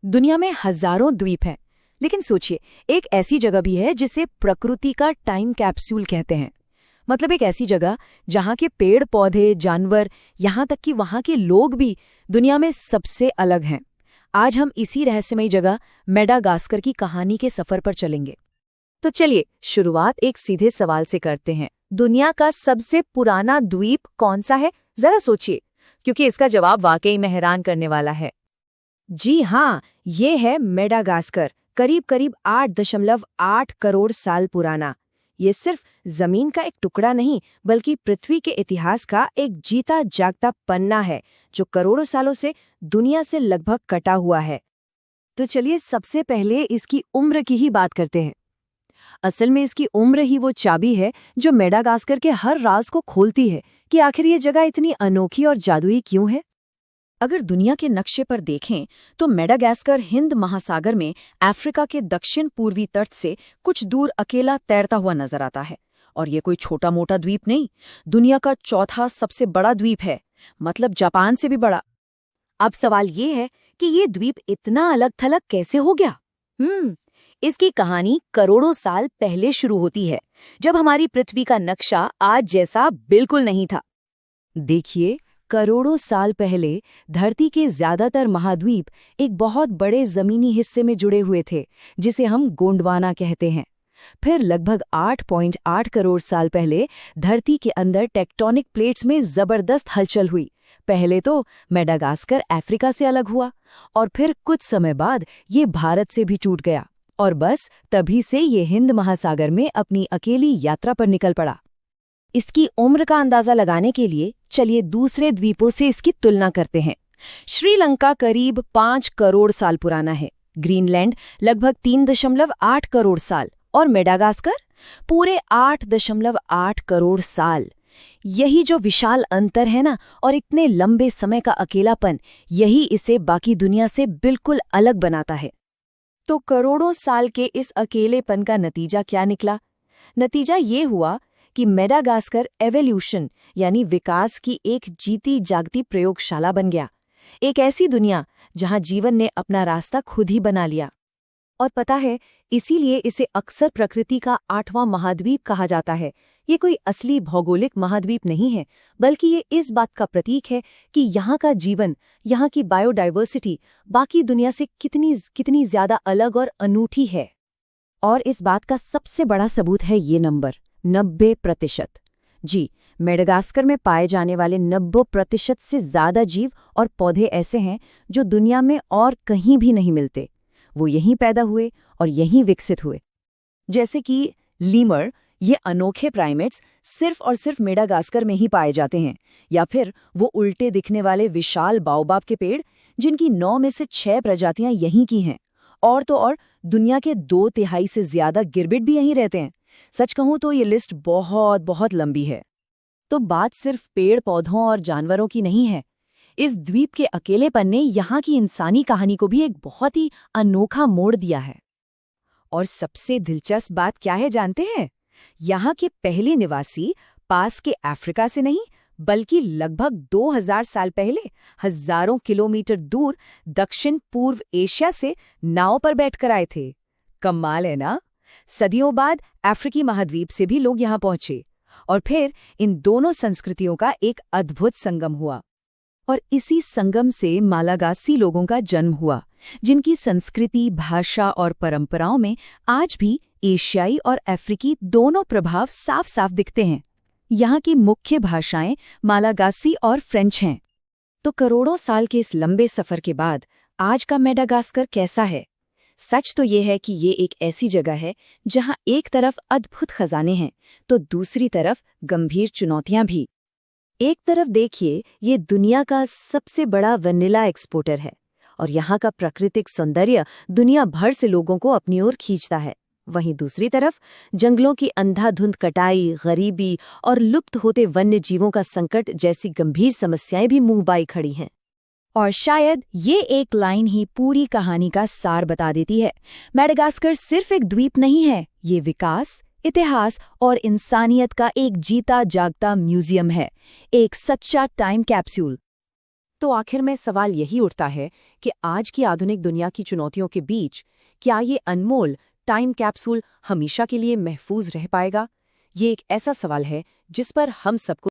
दुनिया में हजारों द्वीप हैं, लेकिन सोचिए, एक ऐसी जगह भी है जिसे प्रकृति का टाइम कैप्सूल कहते हैं। मतलब एक ऐसी जगह जहाँ के पेड़ पौधे, जानवर, यहाँ तक कि वहाँ के लोग भी दुनिया में सबसे अलग हैं। आज हम इसी रहस्यमयी जगह मेडागास्कर की कहानी के सफर पर चलेंगे। तो चलिए शुरुआत एक सीधे सवाल से करते हैं। दुनिया का सबसे पुराना द्वीप कौन सा है? जरा सोचिए, क्योंकि इसका जवाब वाकई में हैरान करने वाला है। जी हाँ, ये है मेडागास्कर, करीब 8.8 करोड़ साल पुराना। ये सिर्फ जमीन का एक टुकड़ा नहीं, बल्कि पृथ्वी के इतिहास का एक जीता जागता पन्ना है, जो करोड़ों सालों से दुनिया से लगभग कटा हुआ है। तो चलिए सबसे पहले इसकी उम्र की ही बात करते हैं। असल में इसकी उम्र ही वो चाबी है जो मेडागास्कर के हर राज को खोलती है कि आखिर ये जगह इतनी अनोखी और जादुई क्यों है। अगर दुनिया के नक्शे पर देखें तो मेडागास्कर हिंद महासागर में अफ्रीका के दक्षिण पूर्वी तट से कुछ दूर अकेला तैरता हुआ नजर आता है। और ये कोई छोटा मोटा द्वीप नहीं, दुनिया का चौथा सबसे बड़ा द्वीप है, मतलब जापान से भी बड़ा। अब सवाल ये है कि ये द्वीप इतना अलग थलग कैसे हो गया? इसकी कहानी करोड़ों साल पहले शुरू होती है, जब हमारी पृथ्वी का नक्शा आज जैसा बिल्कुल नहीं था। देखिए, करोड़ों साल पहले धरती के ज्यादातर महाद्वीप एक बहुत बड़े जमीनी हिस्से में जुड़े हुए थे, जिसे हम गोंडवाना कहते हैं। फिर लगभग 8.8 करोड़ साल पहले धरती के अंदर टेक्टोनिक प्लेट्स में जबरदस्त हलचल हुई। पहले तो मेडागास्कर अफ्रीका से अलग हुआ, और फिर कुछ समय बाद ये भारत से भी टूट गया, और बस तभी से ये हिंद महासागर में अपनी अकेली यात्रा पर निकल पड़ा। इसकी उम्र का अंदाजा लगाने के लिए चलिए दूसरे द्वीपों से इसकी तुलना करते हैं। श्रीलंका करीब 5 करोड़ साल पुराना है, ग्रीनलैंड लगभग 3.8 करोड़ साल, और मेडागास्कर पूरे 8.8 करोड़ साल। यही जो विशाल अंतर है ना, और इतने लंबे समय का अकेलापन, यही इसे बाकी दुनिया से बिल्कुल अलग बनाता है। तो करोड़ों साल के इस अकेलेपन का नतीजा क्या निकला? नतीजा ये हुआ कि मेडागास्कर एवोल्यूशन यानी विकास की एक जीती जागती प्रयोगशाला बन गया। एक ऐसी दुनिया जहां जीवन ने अपना रास्ता खुद ही बना लिया। और पता है, इसीलिए इसे अक्सर प्रकृति का 8वां महाद्वीप कहा जाता है। ये कोई असली भौगोलिक महाद्वीप नहीं है, बल्कि ये इस बात का प्रतीक है कि यहाँ का जीवन, यहाँ की बायोडाइवर्सिटी बाकी दुनिया से कितनी ज्यादा अलग और अनूठी है। और इस बात का सबसे बड़ा सबूत है ये नंबर 90%। जी, मेडागास्कर में पाए जाने वाले 90% से ज्यादा जीव और पौधे ऐसे हैं जो दुनिया में और कहीं भी नहीं मिलते। वो यहीं पैदा हुए और यहीं विकसित हुए। जैसे कि लीमर, ये अनोखे प्राइमेट्स सिर्फ और सिर्फ मेडागास्कर में ही पाए जाते हैं। या फिर वो उल्टे दिखने वाले विशाल बाओबाब के पेड़, जिनकी 9 में से 6 प्रजातियां यहीं की हैं। और तो और दुनिया के 2/3 से ज्यादा गिरबिट भी यहीं रहते हैं। सच कहूं तो ये लिस्ट बहुत बहुत लंबी है। तो बात सिर्फ पेड़ पौधों और जानवरों की नहीं है। इस द्वीप के अकेलेपन ने यहाँ की इंसानी कहानी को भी एक बहुत ही अनोखा मोड़ दिया है। और सबसे दिलचस्प बात क्या है जानते हैं? यहाँ के पहले निवासी पास के अफ्रीका से नहीं, बल्कि लगभग 2000 साल पहले हजारों किलोमीटर दूर दक्षिण पूर्व एशिया से नाव पर बैठकर आए थे। कमाल है ना? सदियों बाद अफ्रीकी महाद्वीप से भी लोग यहाँ पहुंचे, और फिर इन दोनों संस्कृतियों का एक अद्भुत संगम हुआ। और इसी संगम से मालागासी लोगों का जन्म हुआ, जिनकी संस्कृति, भाषा और परंपराओं में आज भी एशियाई और अफ्रीकी दोनों प्रभाव साफ साफ दिखते हैं। यहाँ की मुख्य भाषाएं मालागासी और फ्रेंच हैं। तो करोड़ों साल के इस लंबे सफर के बाद आज का मेडागास्कर कैसा है? सच तो ये है कि ये एक ऐसी जगह है जहाँ एक तरफ अद्भुत खजाने हैं, तो दूसरी तरफ गंभीर चुनौतियां भी। एक तरफ देखिए, ये दुनिया का सबसे बड़ा वैनिला एक्सपोर्टर है, और यहाँ का प्राकृतिक सौंदर्य दुनिया भर से लोगों को अपनी ओर खींचता है। वहीं दूसरी तरफ जंगलों की अंधाधुंध कटाई, गरीबी और लुप्त होते वन्य जीवों का संकट जैसी गंभीर समस्याएं भी मुंह बाई खड़ी हैं। और शायद ये एक लाइन ही पूरी कहानी का सार बता देती है। मेडागास्कर सिर्फ एक द्वीप नहीं है, ये विकास, इतिहास और इंसानियत का एक जीता जागता म्यूजियम है, एक सच्चा टाइम कैप्सूल। तो आखिर में सवाल यही उठता है कि आज की आधुनिक दुनिया की चुनौतियों के बीच क्या ये अनमोल टाइम कैप्सूल हमेशा के लिए महफूज रह पाएगा? ये एक ऐसा सवाल है जिस पर हम सबको